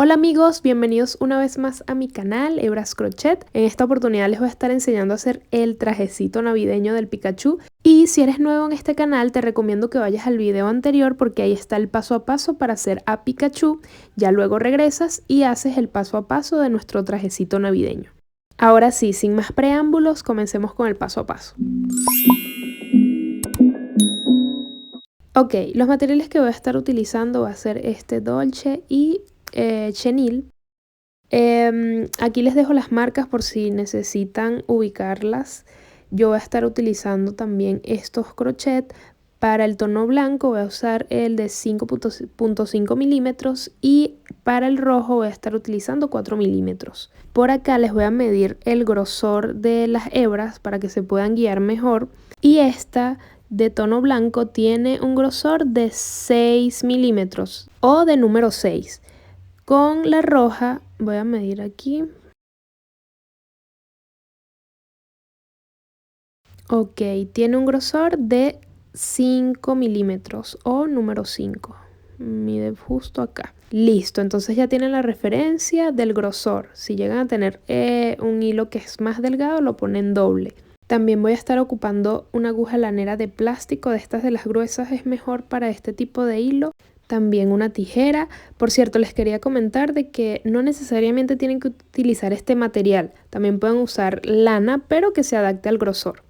Hola amigos, bienvenidos una vez más a mi canal Hebras Crochet. En esta oportunidad les voy a estar enseñando a hacer el trajecito navideño del Pikachu. Y si eres nuevo en este canal te recomiendo que vayas al video anterior porque ahí está el paso a paso para hacer a Pikachu. Ya luego regresas y haces el paso a paso de nuestro trajecito navideño. Ahora sí, sin más preámbulos, comencemos con el paso a paso. Ok, los materiales que voy a estar utilizando va a ser este Dolce y chenil. Aquí les dejo las marcas por si necesitan ubicarlas. Yo voy a estar utilizando también estos crochet. Para el tono blanco voy a usar el de 5.5 milímetros y para el rojo voy a estar utilizando 4 milímetros. Por acá les voy a medir el grosor de las hebras para que se puedan guiar mejor. Y esta de tono blanco tiene un grosor de 6 milímetros o de número 6. Con la roja voy a medir aquí. Ok, tiene un grosor de 5 milímetros o número 5. Mide justo acá. Listo, entonces ya tienen la referencia del grosor. Si llegan a tener un hilo que es más delgado, lo ponen doble. También voy a estar ocupando una aguja lanera de plástico, de estas de las gruesas es mejor para este tipo de hilo. También una tijera. Por cierto, les quería comentar de que no necesariamente tienen que utilizar este material. También pueden usar lana, pero que se adapte al grosor.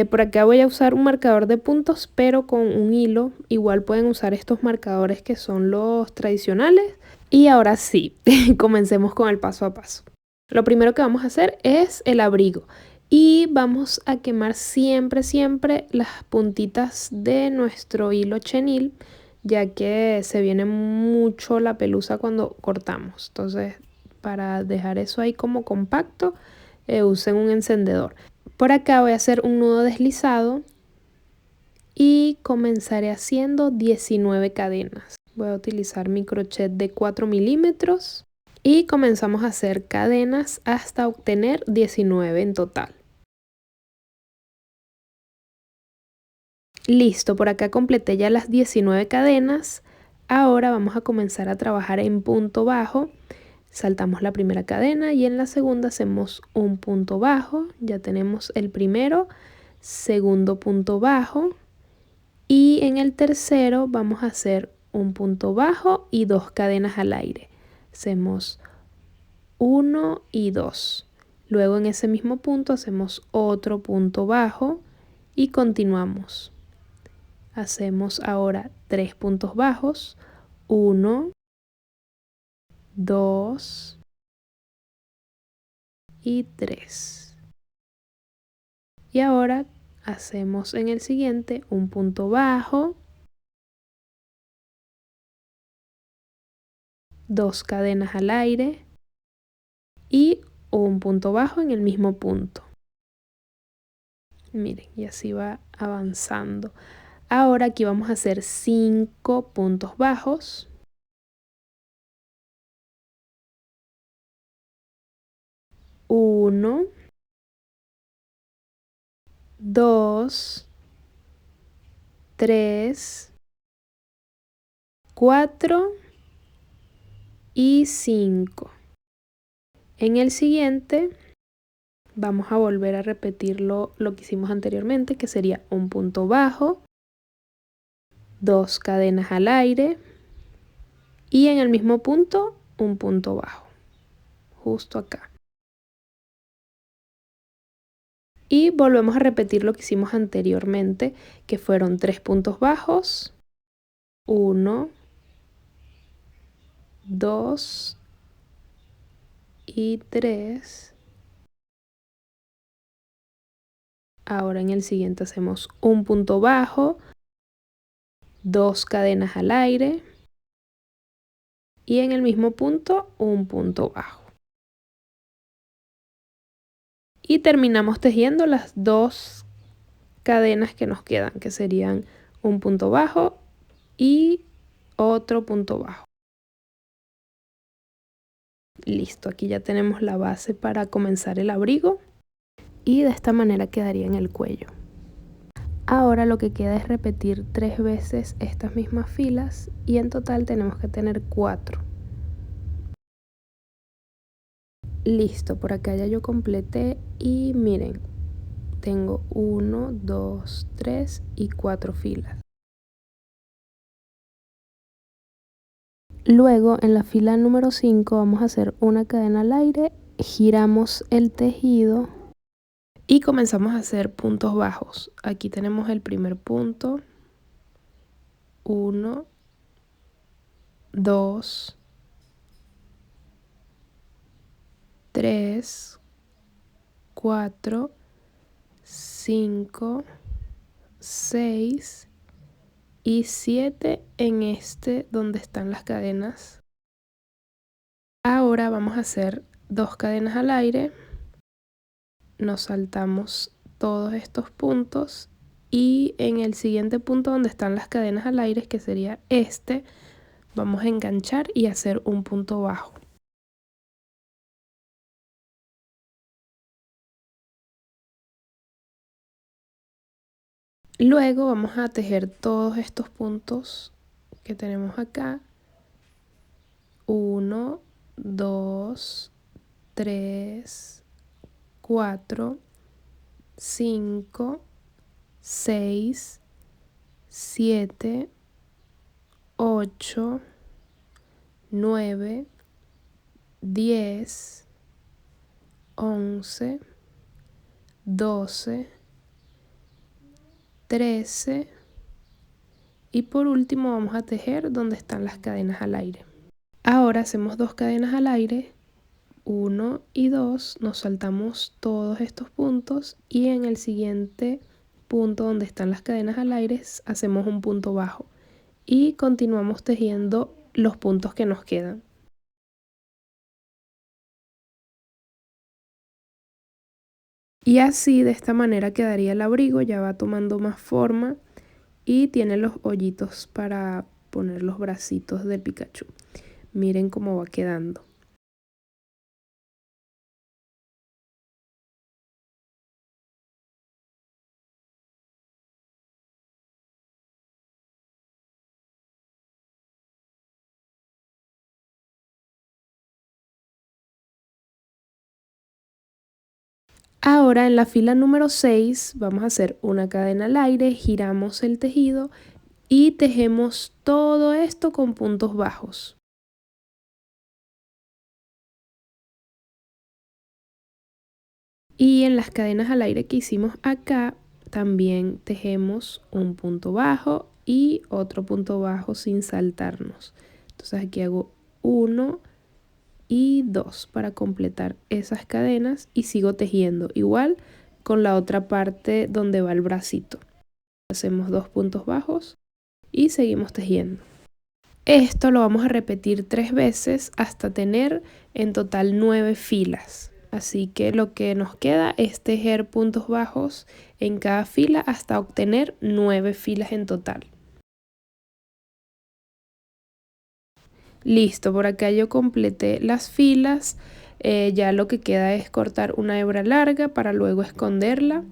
Por acá voy a usar un marcador de puntos, pero con un hilo. Igual pueden usar estos marcadores que son los tradicionales. Y ahora sí, comencemos con el paso a paso. Lo primero que vamos a hacer es el abrigo. Y vamos a quemar siempre las puntitas de nuestro hilo chenil, ya que se viene mucho la pelusa cuando cortamos. Entonces, para dejar eso ahí como compacto, usen un encendedor. Por acá voy a hacer un nudo deslizado y comenzaré haciendo 19 cadenas. Voy a utilizar mi crochet de 4 milímetros y comenzamos a hacer cadenas hasta obtener 19 en total. Listo, por acá completé ya las 19 cadenas. Ahora vamos a comenzar a trabajar en punto bajo. Saltamos la primera cadena y en la segunda hacemos un punto bajo. Ya tenemos el primero, segundo punto bajo. Y en el tercero vamos a hacer un punto bajo y 2 cadenas al aire. Hacemos 1 y 2. Luego en ese mismo punto hacemos otro punto bajo y continuamos. Hacemos ahora 3 puntos bajos, 1, 2 y 3. Y ahora hacemos en el siguiente un punto bajo, 2 cadenas al aire y un punto bajo en el mismo punto. Miren, y así va avanzando. Ahora aquí vamos a hacer 5 puntos bajos. 1, 2, 3, 4 y 5. En el siguiente vamos a volver a repetir lo que hicimos anteriormente, que sería un punto bajo, 2 cadenas al aire y en el mismo punto un punto bajo, justo acá. Y volvemos a repetir lo que hicimos anteriormente, que fueron 3 puntos bajos, 1, 2 y 3. Ahora en el siguiente hacemos un punto bajo, 2 cadenas al aire y en el mismo punto un punto bajo. Y terminamos tejiendo las 2 cadenas que nos quedan, que serían un punto bajo y otro punto bajo. Listo, aquí ya tenemos la base para comenzar el abrigo y de esta manera quedaría en el cuello. Ahora lo que queda es repetir 3 veces estas mismas filas y en total tenemos que tener 4. Listo, por acá ya yo completé y miren, tengo 1, 2, 3 y 4 filas. Luego en la fila número 5 vamos a hacer una cadena al aire, giramos el tejido y comenzamos a hacer puntos bajos. Aquí tenemos el primer punto, 1, 2, 3, 4, 5, 6 y 7 en este donde están las cadenas. Ahora vamos a hacer 2 cadenas al aire, nos saltamos todos estos puntos y en el siguiente punto donde están las cadenas al aire, que sería este, vamos a enganchar y hacer un punto bajo. Luego vamos a tejer todos estos puntos que tenemos acá. 1, 2, 3, 4, 5, 6, 7, 8, 9, 10, 11, 12, 13 y por último vamos a tejer donde están las cadenas al aire. Ahora hacemos 2 cadenas al aire, 1 y 2, nos saltamos todos estos puntos y en el siguiente punto donde están las cadenas al aire hacemos un punto bajo y continuamos tejiendo los puntos que nos quedan. Y así de esta manera quedaría el abrigo, ya va tomando más forma y tiene los hoyitos para poner los bracitos de Pikachu. Miren cómo va quedando. Ahora en la fila número 6 vamos a hacer una cadena al aire, giramos el tejido y tejemos todo esto con puntos bajos. Y en las cadenas al aire que hicimos acá también tejemos un punto bajo y otro punto bajo sin saltarnos. Entonces aquí hago 1 y 2 para completar esas cadenas y sigo tejiendo igual con la otra parte donde va el bracito. Hacemos 2 puntos bajos y seguimos tejiendo. Esto lo vamos a repetir 3 veces hasta tener en total 9 filas. Así que lo que nos queda es tejer puntos bajos en cada fila hasta obtener 9 filas en total. Listo, por acá yo completé las filas. Ya lo que queda es cortar una hebra larga para luego esconderla.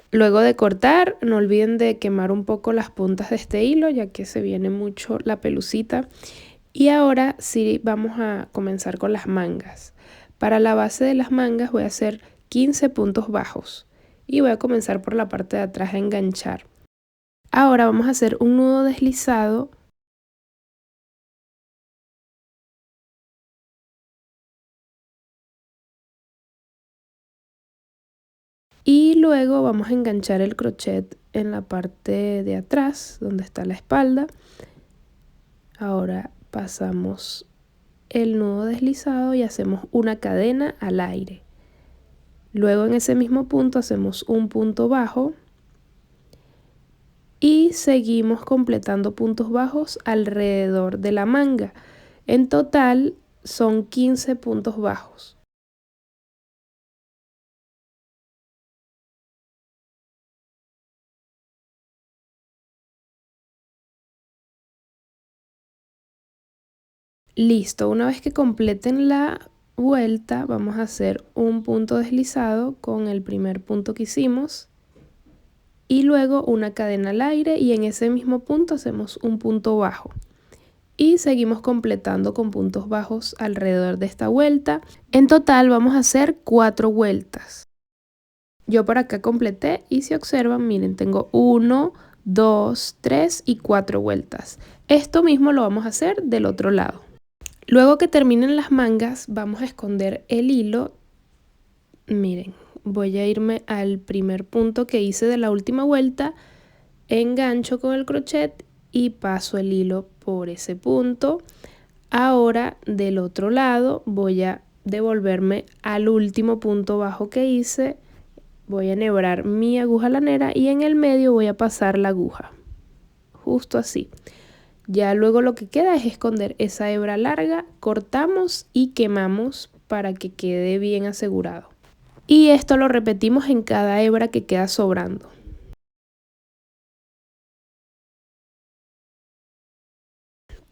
Luego de cortar, no olviden de quemar un poco las puntas de este hilo, ya que se viene mucho la pelucita. Y ahora sí vamos a comenzar con las mangas. Para la base de las mangas voy a hacer 15 puntos bajos y voy a comenzar por la parte de atrás a enganchar. Ahora vamos a hacer un nudo deslizado y luego vamos a enganchar el crochet en la parte de atrás donde está la espalda. Ahora pasamos el nudo deslizado y hacemos una cadena al aire. Luego en ese mismo punto hacemos un punto bajo y seguimos completando puntos bajos alrededor de la manga. En total son 15 puntos bajos. Listo, una vez que completen la vuelta vamos a hacer un punto deslizado con el primer punto que hicimos y luego una cadena al aire y en ese mismo punto hacemos un punto bajo y seguimos completando con puntos bajos alrededor de esta vuelta. En total vamos a hacer 4 vueltas. Yo por acá completé y si observan, miren, tengo 1, 2, 3 y 4 vueltas. Esto mismo lo vamos a hacer del otro lado. Luego que terminen las mangas, vamos a esconder el hilo. Miren, voy a irme al primer punto que hice de la última vuelta, engancho con el crochet y paso el hilo por ese punto. Ahora del otro lado voy a devolverme al último punto bajo que hice, voy a enhebrar mi aguja lanera y en el medio voy a pasar la aguja, justo así. Ya luego lo que queda es esconder esa hebra larga, cortamos y quemamos para que quede bien asegurado. Y esto lo repetimos en cada hebra que queda sobrando.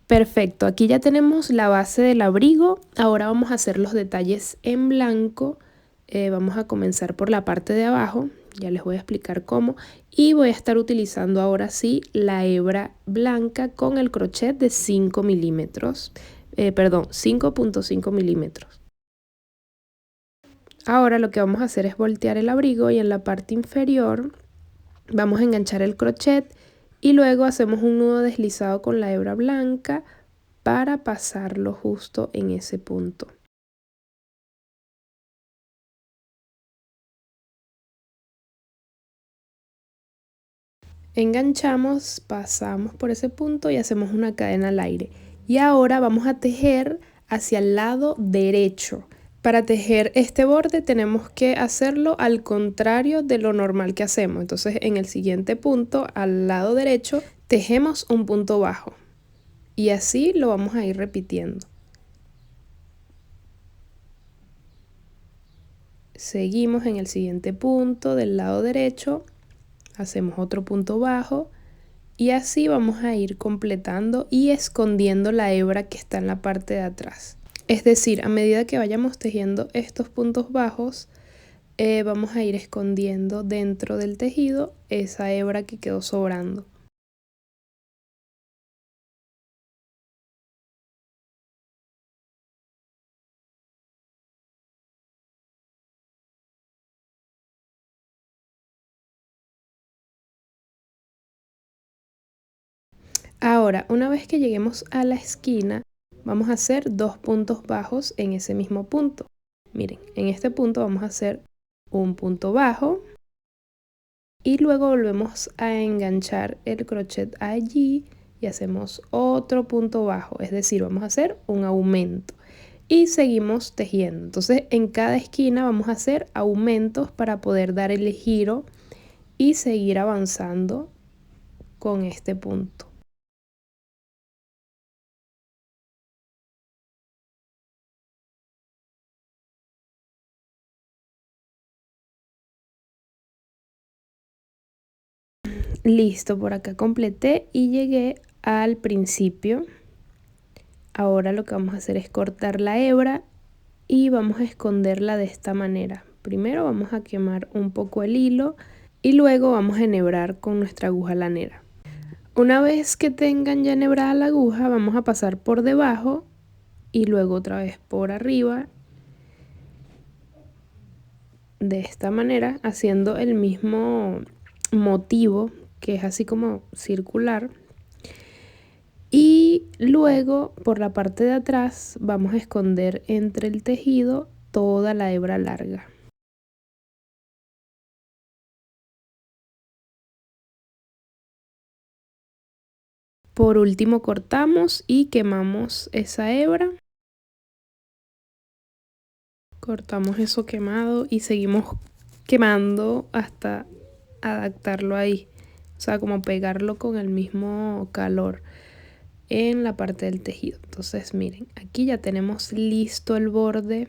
Perfecto, aquí ya tenemos la base del abrigo. Ahora vamos a hacer los detalles en blanco. Vamos a comenzar por la parte de abajo, ya les voy a explicar cómo. Y voy a estar utilizando ahora sí la hebra blanca con el crochet de 5 milímetros. Perdón, 5.5 milímetros. Ahora lo que vamos a hacer es voltear el abrigo y en la parte inferior vamos a enganchar el crochet y luego hacemos un nudo deslizado con la hebra blanca para pasarlo justo en ese punto. Enganchamos, pasamos por ese punto y hacemos una cadena al aire. Y ahora vamos a tejer hacia el lado derecho. Para tejer este borde tenemos que hacerlo al contrario de lo normal que hacemos. Entonces en el siguiente punto, al lado derecho, tejemos un punto bajo. Y así lo vamos a ir repitiendo. Seguimos en el siguiente punto del lado derecho, hacemos otro punto bajo y así vamos a ir completando y escondiendo la hebra que está en la parte de atrás. Es decir, a medida que vayamos tejiendo estos puntos bajos, vamos a ir escondiendo dentro del tejido esa hebra que quedó sobrando. Ahora, una vez que lleguemos a la esquina, vamos a hacer 2 puntos bajos en ese mismo punto. Miren, en este punto vamos a hacer un punto bajo y luego volvemos a enganchar el crochet allí y hacemos otro punto bajo, es decir, vamos a hacer un aumento y seguimos tejiendo. Entonces en cada esquina vamos a hacer aumentos para poder dar el giro y seguir avanzando con este punto. Listo, por acá completé y llegué al principio. Ahora lo que vamos a hacer es cortar la hebra y vamos a esconderla de esta manera. Primero vamos a quemar un poco el hilo y luego vamos a enhebrar con nuestra aguja lanera. Una vez que tengan ya enhebrada la aguja, vamos a pasar por debajo y luego otra vez por arriba, de esta manera, haciendo el mismo motivo, que es así como circular. Y luego por la parte de atrás vamos a esconder entre el tejido toda la hebra larga. Por último cortamos y quemamos esa hebra. Cortamos eso quemado y seguimos quemando hasta adaptarlo ahí. O sea, como pegarlo con el mismo calor en la parte del tejido. Entonces miren, aquí ya tenemos listo el borde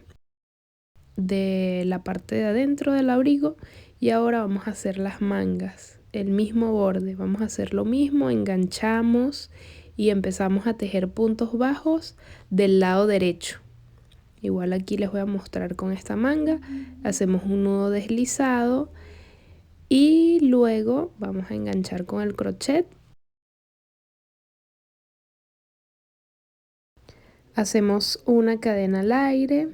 de la parte de adentro del abrigo y ahora vamos a hacer las mangas, el mismo borde, vamos a hacer lo mismo, enganchamos y empezamos a tejer puntos bajos del lado derecho. Igual aquí les voy a mostrar con esta manga, hacemos un nudo deslizado y luego vamos a enganchar con el crochet Hacemos una cadena al aire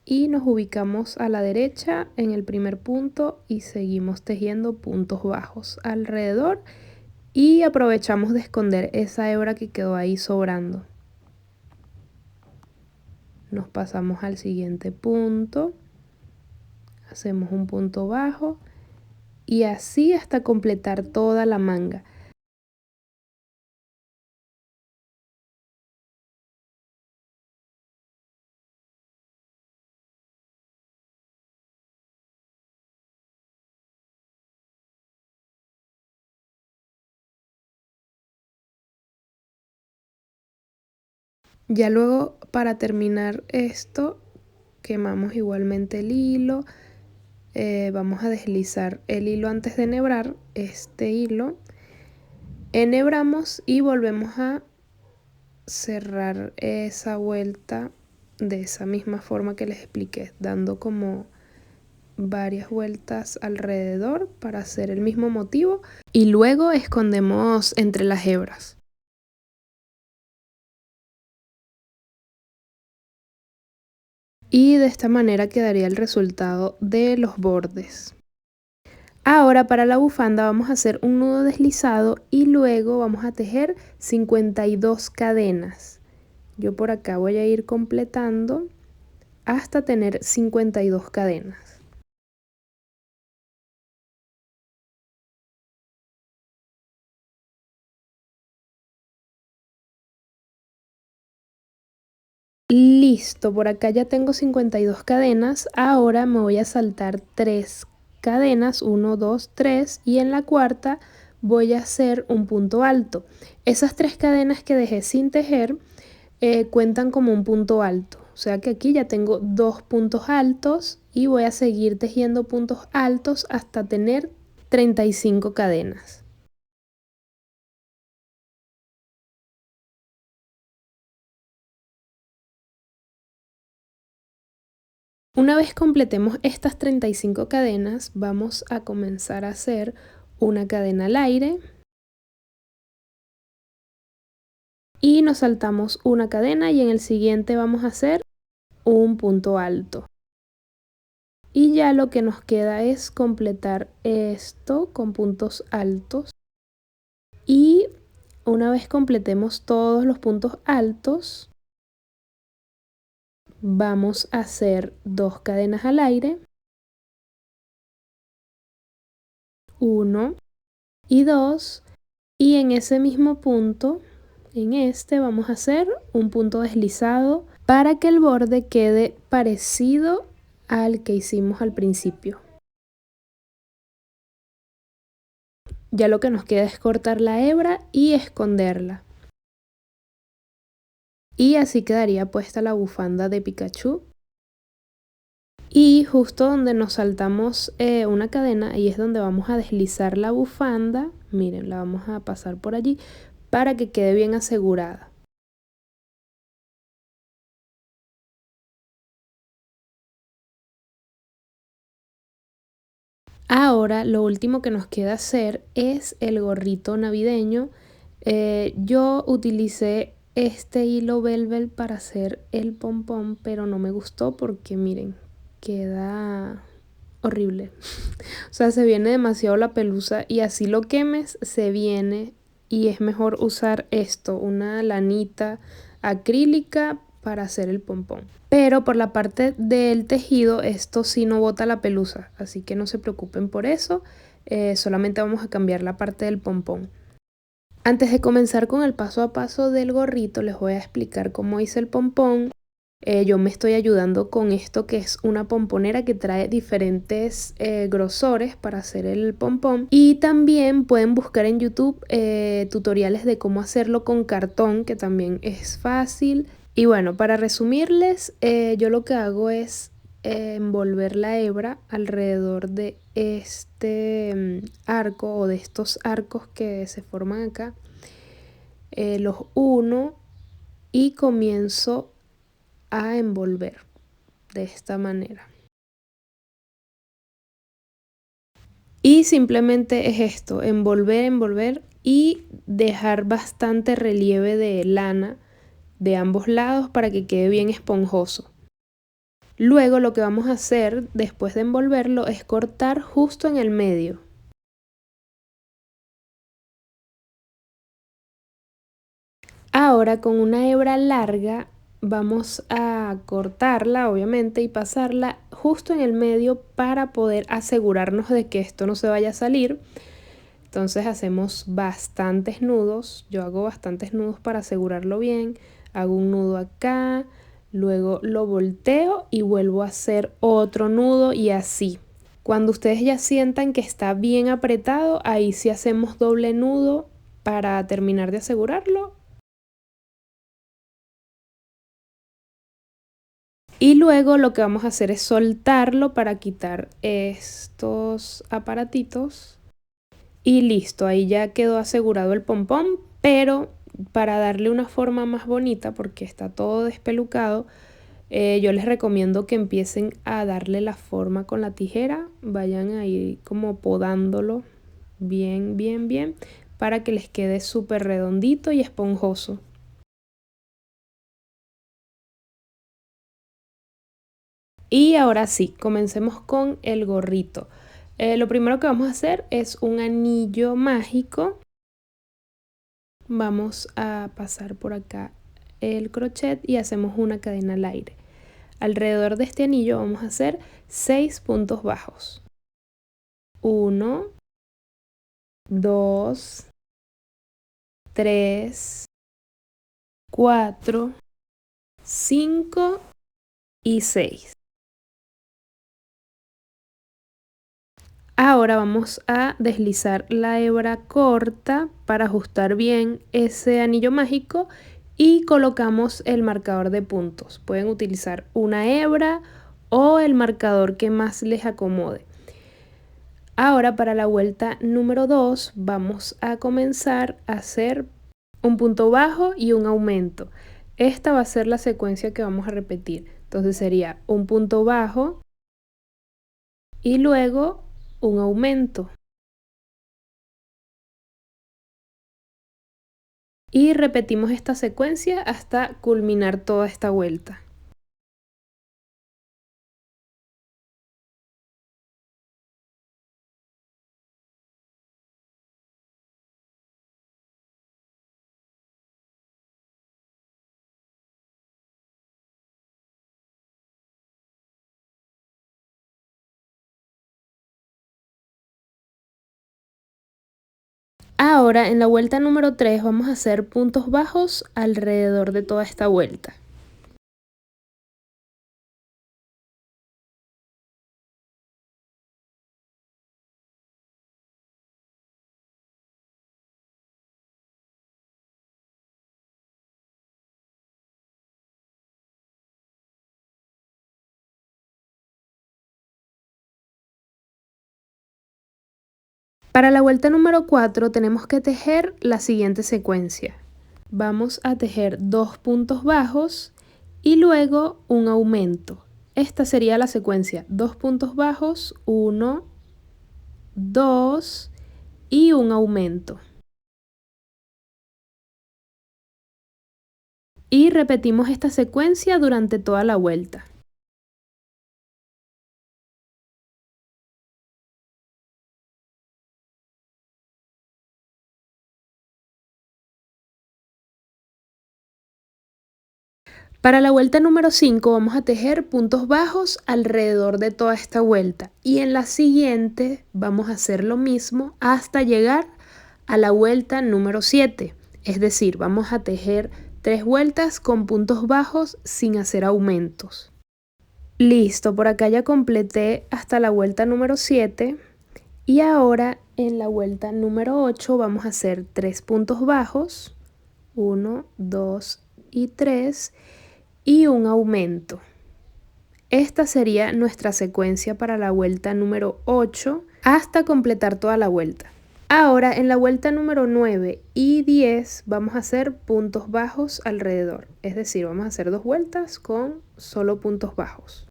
y nos ubicamos a la derecha en el primer punto y seguimos tejiendo puntos bajos alrededor y aprovechamos de esconder esa hebra que quedó ahí sobrando. Nos pasamos al siguiente punto, hacemos un punto bajo y así hasta completar toda la manga. Ya luego, para terminar esto, quemamos igualmente el hilo. Vamos a deslizar el hilo antes de enhebrar este hilo. Enhebramos y volvemos a cerrar esa vuelta de esa misma forma que les expliqué, dando como varias vueltas alrededor para hacer el mismo motivo y luego escondemos entre las hebras. Y de esta manera quedaría el resultado de los bordes. Ahora para la bufanda vamos a hacer un nudo deslizado y luego vamos a tejer 52 cadenas. Yo por acá voy a ir completando hasta tener 52 cadenas. Listo, por acá ya tengo 52 cadenas. Ahora me voy a saltar 3 cadenas, 1, 2, 3 y en la cuarta voy a hacer un punto alto. Esas 3 cadenas que dejé sin tejer cuentan como un punto alto. O sea que aquí ya tengo 2 puntos altos y voy a seguir tejiendo puntos altos hasta tener 35 cadenas. Una vez completemos estas 35 cadenas, vamos a comenzar a hacer una cadena al aire y nos saltamos una cadena y en el siguiente vamos a hacer un punto alto. Y ya lo que nos queda es completar esto con puntos altos. Y una vez completemos todos los puntos altos, vamos a hacer 2 cadenas al aire, 1 y 2, y en ese mismo punto, en este vamos a hacer un punto deslizado para que el borde quede parecido al que hicimos al principio. Ya lo que nos queda es cortar la hebra y esconderla. Y así quedaría puesta la bufanda de Pikachu. Y justo donde nos saltamos una cadena, ahí es donde vamos a deslizar la bufanda. Miren, la vamos a pasar por allí para que quede bien asegurada. Ahora lo último que nos queda hacer es el gorrito navideño. Yo utilicé este hilo velvet para hacer el pompón, pero no me gustó porque miren, queda horrible. O sea, se viene demasiado la pelusa y así lo quemes, se viene y es mejor usar esto, una lanita acrílica para hacer el pompón. Pero por la parte del tejido, esto sí no bota la pelusa, así que no se preocupen por eso, solamente vamos a cambiar la parte del pompón. Antes de comenzar con el paso a paso del gorrito, les voy a explicar cómo hice el pompón. Yo me estoy ayudando con esto que es una pomponera que trae diferentes grosores para hacer el pompón. Y también pueden buscar en YouTube tutoriales de cómo hacerlo con cartón, que también es fácil. Y bueno, para resumirles, yo lo que hago es envolver la hebra alrededor de este arco o de estos arcos que se forman acá. Los uno y comienzo a envolver de esta manera. Y simplemente es esto, envolver, envolver y dejar bastante relieve de lana de ambos lados para que quede bien esponjoso. Luego lo que vamos a hacer después de envolverlo es cortar justo en el medio. Ahora con una hebra larga vamos a cortarla obviamente y pasarla justo en el medio para poder asegurarnos de que esto no se vaya a salir. Entonces hacemos bastantes nudos, yo hago bastantes nudos para asegurarlo bien, hago un nudo acá, luego lo volteo y vuelvo a hacer otro nudo y así. Cuando ustedes ya sientan que está bien apretado, ahí sí hacemos doble nudo para terminar de asegurarlo. Y luego lo que vamos a hacer es soltarlo para quitar estos aparatitos. Y listo, ahí ya quedó asegurado el pompón, pero para darle una forma más bonita, porque está todo despelucado, yo les recomiendo que empiecen a darle la forma con la tijera, vayan ahí como podándolo bien, bien, bien, para que les quede súper redondito y esponjoso. Y ahora sí, comencemos con el gorrito. Lo primero que vamos a hacer es un anillo mágico. Vamos a pasar por acá el crochet y hacemos una cadena al aire. Alrededor de este anillo vamos a hacer 6 puntos bajos. 1, 2, 3, 4, 5 y 6. Ahora vamos a deslizar la hebra corta para ajustar bien ese anillo mágico y colocamos el marcador de puntos. Pueden utilizar una hebra o el marcador que más les acomode. Ahora para la vuelta número 2 vamos a comenzar a hacer un punto bajo y un aumento. Esta va a ser la secuencia que vamos a repetir. Entonces sería un punto bajo y luego un aumento. Y repetimos esta secuencia hasta culminar toda esta vuelta. Ahora en la vuelta número 3 vamos a hacer puntos bajos alrededor de toda esta vuelta. Para la vuelta número 4 tenemos que tejer la siguiente secuencia. Vamos a tejer 2 puntos bajos y luego un aumento. Esta sería la secuencia: 2 puntos bajos, 1, 2 y un aumento. Y repetimos esta secuencia durante toda la vuelta. Para la vuelta número 5 vamos a tejer puntos bajos alrededor de toda esta vuelta y en la siguiente vamos a hacer lo mismo hasta llegar a la vuelta número 7. Es decir, vamos a tejer 3 vueltas con puntos bajos sin hacer aumentos. Listo, por acá ya completé hasta la vuelta número 7 y ahora en la vuelta número 8 vamos a hacer 3 puntos bajos, 1, 2 y 3 y un aumento. Esta sería nuestra secuencia para la vuelta número 8 hasta completar toda la vuelta. Ahora en la vuelta número 9 y 10 vamos a hacer puntos bajos alrededor, es decir, vamos a hacer 2 vueltas con solo puntos bajos.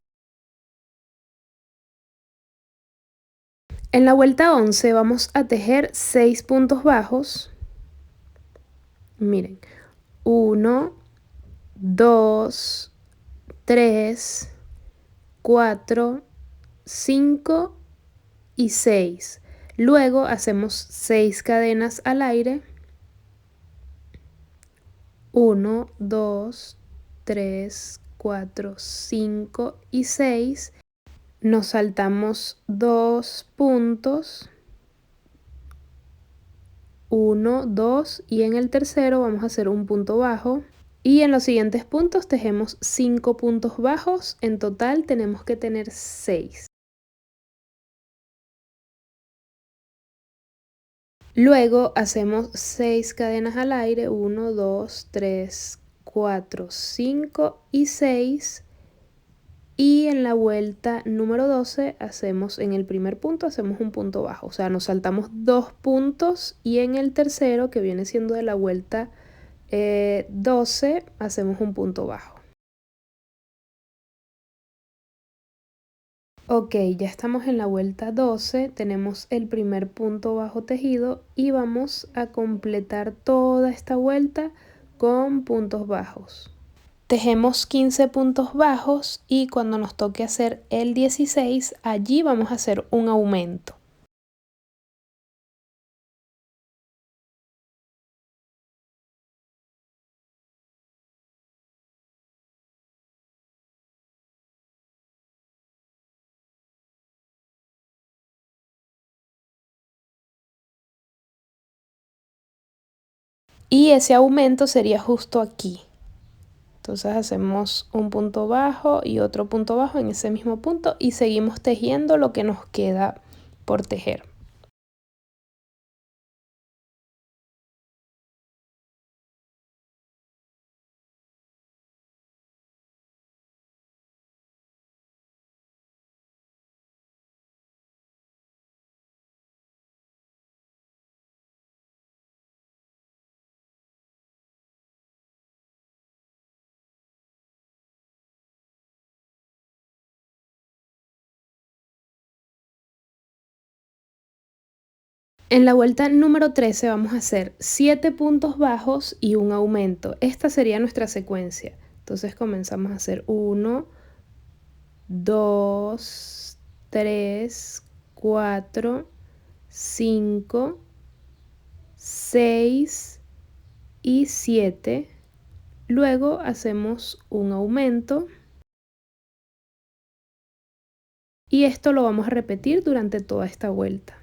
En la vuelta 11 vamos a tejer 6 puntos bajos, Miren, 1, 2, 3, 4, 5 y 6. Luego hacemos 6 cadenas al aire. 1, 2, 3, 4, 5 y 6. Nos saltamos 2 puntos. 1, 2 y en el tercero vamos a hacer un punto bajo. Y en los siguientes puntos tejemos 5 puntos bajos. En total tenemos que tener 6. Luego hacemos 6 cadenas al aire, 1, 2, 3, 4, 5 y 6. Y en la vuelta número 12 hacemos, en el primer punto hacemos un punto bajo, o sea, nos saltamos 2 puntos y en el tercero, que viene siendo de la vuelta 12, hacemos un punto bajo. Ok, ya estamos en la vuelta 12, tenemos el primer punto bajo tejido y vamos a completar toda esta vuelta con puntos bajos. Tejemos 15 puntos bajos y cuando nos toque hacer el 16, allí vamos a hacer un aumento. Y ese aumento sería justo aquí. Entonces hacemos un punto bajo y otro punto bajo en ese mismo punto y seguimos tejiendo lo que nos queda por tejer. En la vuelta número 13 vamos a hacer 7 puntos bajos y un aumento. Esta sería nuestra secuencia. Entonces comenzamos a hacer 1, 2, 3, 4, 5, 6 y 7. Luego hacemos un aumento. Y esto lo vamos a repetir durante toda esta vuelta.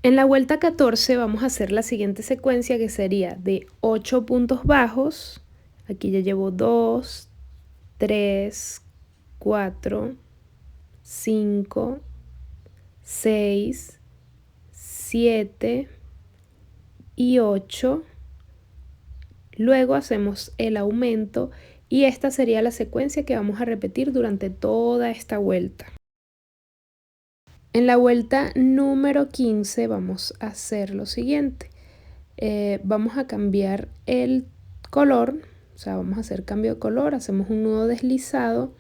En la vuelta 14 vamos a hacer la siguiente secuencia que sería de 8 puntos bajos. Aquí ya llevo 2, 3, 4, 5, 6, 7 y 8. Luego hacemos el aumento y esta sería la secuencia que vamos a repetir durante toda esta vuelta. En la vuelta número 15 vamos a hacer lo siguiente. Vamos a cambiar el color, o sea, vamos a hacer cambio de color, hacemos un nudo deslizado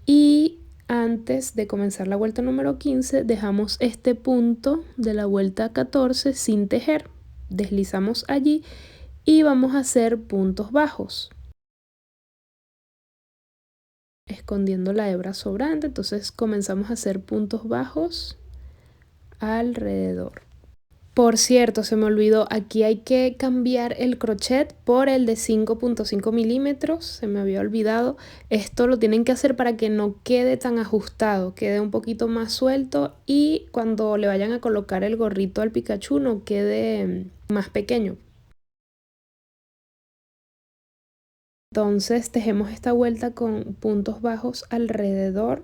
y antes de comenzar la vuelta número 15 dejamos este punto de la vuelta 14 sin tejer. Deslizamos allí y vamos a hacer puntos bajos, escondiendo la hebra sobrante. Entonces comenzamos a hacer puntos bajos alrededor. Por cierto, se me olvidó, aquí hay que cambiar el crochet por el de 5.5 milímetros, se me había olvidado. Esto lo tienen que hacer para que no quede tan ajustado, quede un poquito más suelto y cuando le vayan a colocar el gorrito al Pikachu no quede más pequeño. Entonces tejemos esta vuelta con puntos bajos alrededor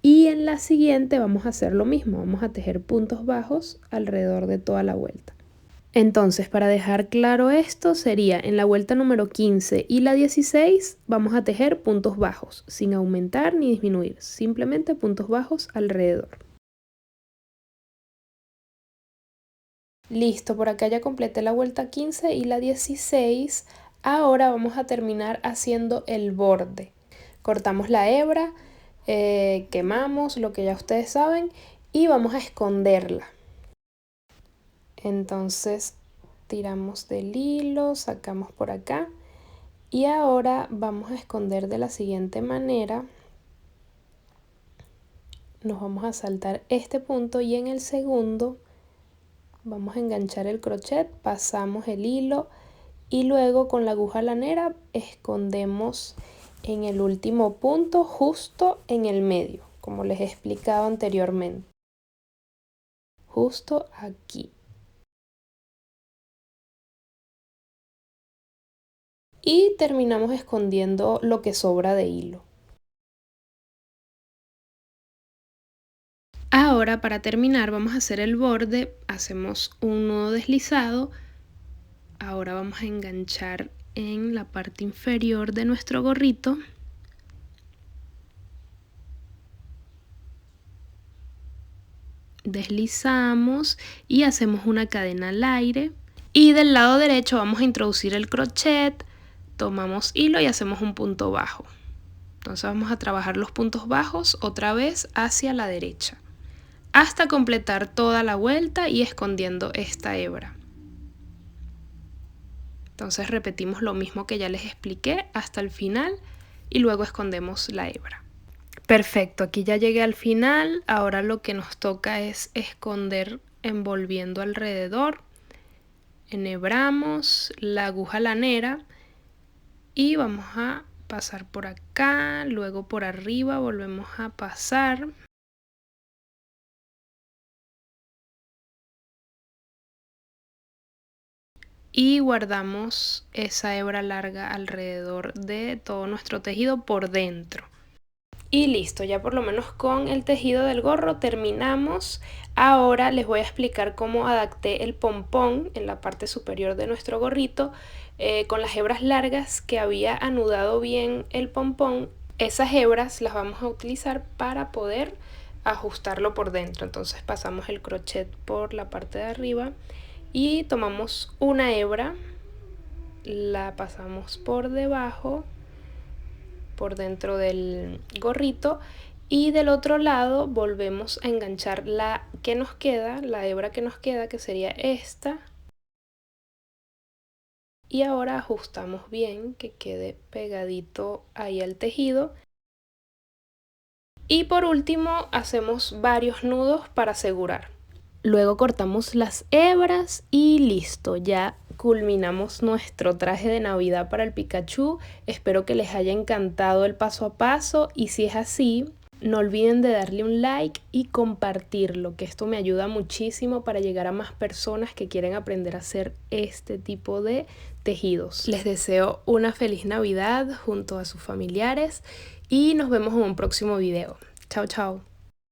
y en la siguiente vamos a hacer lo mismo, vamos a tejer puntos bajos alrededor de toda la vuelta. Entonces, para dejar claro esto, sería en la vuelta número 15 y la 16 vamos a tejer puntos bajos, sin aumentar ni disminuir, simplemente puntos bajos alrededor. Listo, por acá ya completé la vuelta 15 y la 16. Ahora vamos a terminar haciendo el borde. Cortamos la hebra, quemamos lo que ya ustedes saben y vamos a esconderla. Entonces tiramos del hilo, sacamos por acá y ahora vamos a esconder de la siguiente manera. Nos vamos a saltar este punto y en el segundo vamos a enganchar el crochet, pasamos el hilo y luego con la aguja lanera escondemos en el último punto, justo en el medio, como les he explicado anteriormente. Justo aquí. Y terminamos escondiendo lo que sobra de hilo. Ahora para terminar vamos a hacer el borde, hacemos un nudo deslizado. Ahora vamos a enganchar en la parte inferior de nuestro gorrito. Deslizamos y hacemos una cadena al aire. Y del lado derecho vamos a introducir el crochet, tomamos hilo y hacemos un punto bajo. Entonces vamos a trabajar los puntos bajos otra vez hacia la derecha, hasta completar toda la vuelta y escondiendo esta hebra. Entonces repetimos lo mismo que ya les expliqué hasta el final y luego escondemos la hebra. Perfecto, aquí ya llegué al final. Ahora lo que nos toca es esconder envolviendo alrededor. Enhebramos la aguja lanera y vamos a pasar por acá, luego por arriba volvemos a pasar. Y guardamos esa hebra larga alrededor de todo nuestro tejido por dentro. Y listo, ya por lo menos con el tejido del gorro terminamos. Ahora les voy a explicar cómo adapté el pompón en la parte superior de nuestro gorrito con las hebras largas que había anudado bien el pompón. Esas hebras las vamos a utilizar para poder ajustarlo por dentro. Entonces pasamos el crochet por la parte de arriba y tomamos una hebra, la pasamos por debajo, por dentro del gorrito, y del otro lado volvemos a enganchar la que nos queda, la hebra que nos queda, que sería esta, y ahora ajustamos bien que quede pegadito ahí al tejido. Y por último hacemos varios nudos para asegurar. Luego cortamos las hebras y listo, ya culminamos nuestro traje de Navidad para el Pikachu. Espero que les haya encantado el paso a paso y si es así, no olviden de darle un like y compartirlo, que esto me ayuda muchísimo para llegar a más personas que quieren aprender a hacer este tipo de tejidos. Les deseo una feliz Navidad junto a sus familiares y nos vemos en un próximo video. Chao, chao.